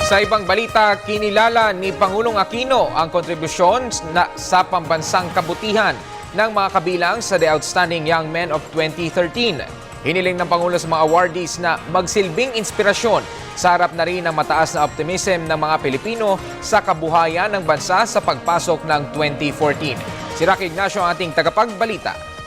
Sa ibang balita, kinilala ni Pangulong Aquino ang kontribusyon sa pambansang kabutihan ng mga kabilang sa The Outstanding Young Men of 2013. Hiniling ng Pangulo sa mga awardees na magsilbing inspirasyon sa harap na rin ng mataas na optimism ng mga Pilipino sa kabuhayan ng bansa sa pagpasok ng 2014. Si Ignacio ang ating tagapagbalita.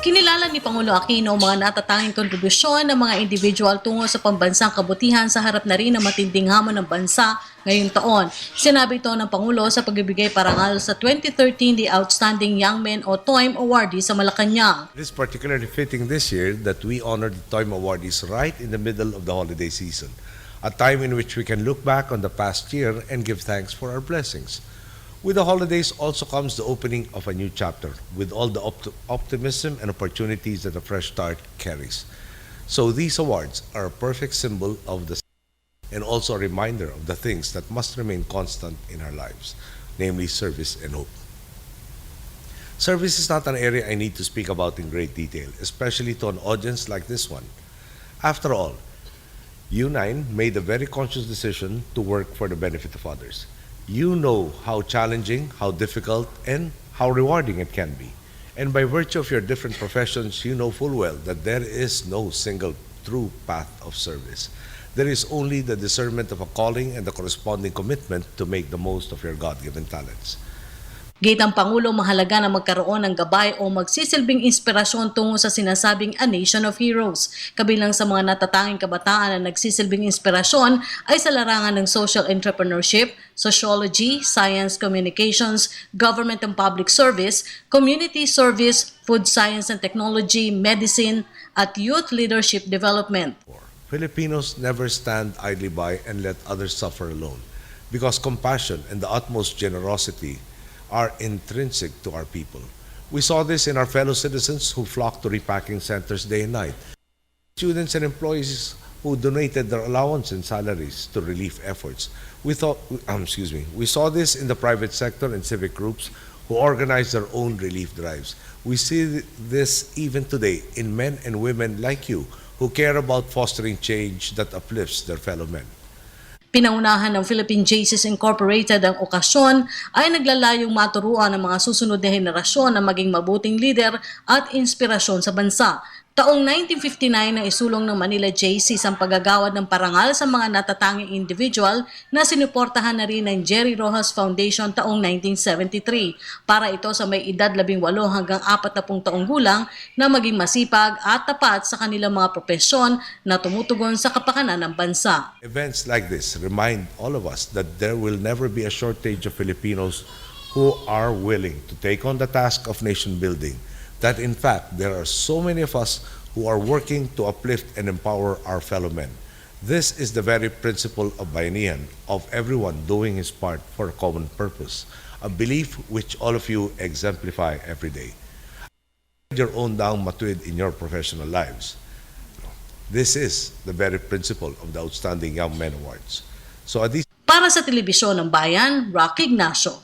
Kinilala ni Pangulo Aquino ang mga natatanging kontribusyon ng mga individual tungo sa pambansang kabutihan sa harap na rin ng matinding hamon ng bansa ngayong taon. Sinabi ito ng Pangulo sa pagbibigay parangal sa 2013 The Outstanding Young Men o TOYM Awardee sa Malacanang. It is particularly fitting this year that we honor the TOYM awardees right in the middle of the holiday season, a time in which we can look back on the past year and give thanks for our blessings. With the holidays also comes the opening of a new chapter with all the optimism and opportunities that a fresh start carries. So these awards are a perfect symbol of the and also a reminder of the things that must remain constant in our lives, namely service and hope. Service is not an area I need to speak about in great detail, especially to an audience like this one. After all, U9 made a very conscious decision to work for the benefit of others. You know how challenging, how difficult, and how rewarding it can be. And by virtue of your different professions, you know full well that there is no single true path of service. There is only the discernment of a calling and the corresponding commitment to make the most of your God-given talents. Gate ang Pangulo mahalaga na magkaroon ng gabay o magsisilbing inspirasyon tungo sa sinasabing A Nation of Heroes. Kabilang sa mga natatanging kabataan na nagsisilbing inspirasyon ay sa larangan ng social entrepreneurship, sociology, science communications, government and public service, community service, food science and technology, medicine, at youth leadership development. Filipinos never stand idly by and let others suffer alone, because compassion and the utmost generosity are intrinsic to our people. We saw this in our fellow citizens who flocked to repacking centers day and night. Students and employees who donated their allowance and salaries to relief efforts. We saw this in the private sector and civic groups who organized their own relief drives. We see this even today in men and women like you who care about fostering change that uplifts their fellow men. Pinaunahan ng Philippine JCs Incorporated ang okasyon ay naglalayong maturuan ng mga susunod na henerasyon na maging mabuting lider at inspirasyon sa bansa. Taong 1959 na isulong ng Manila JCs ang paggagawad ng parangal sa mga natatanging individual na sinuportahan na rin ng Jerry Rojas Foundation taong 1973 para ito sa may edad 18 hanggang 40 taong gulang na maging masipag at tapat sa kanilang mga propesyon na tumutugon sa kapakanan ng bansa. Events like this remind all of us that there will never be a shortage of Filipinos who are willing to take on the task of nation building. That in fact, there are so many of us who are working to uplift and empower our fellow men. This is the very principle of bayanihan, of everyone doing his part for a common purpose, a belief which all of you exemplify every day. Your own daang matuwid in your professional lives. This is the very principle of the Outstanding Young Men Awards. So Para sa Telebisyon ng Bayan, Ignacio.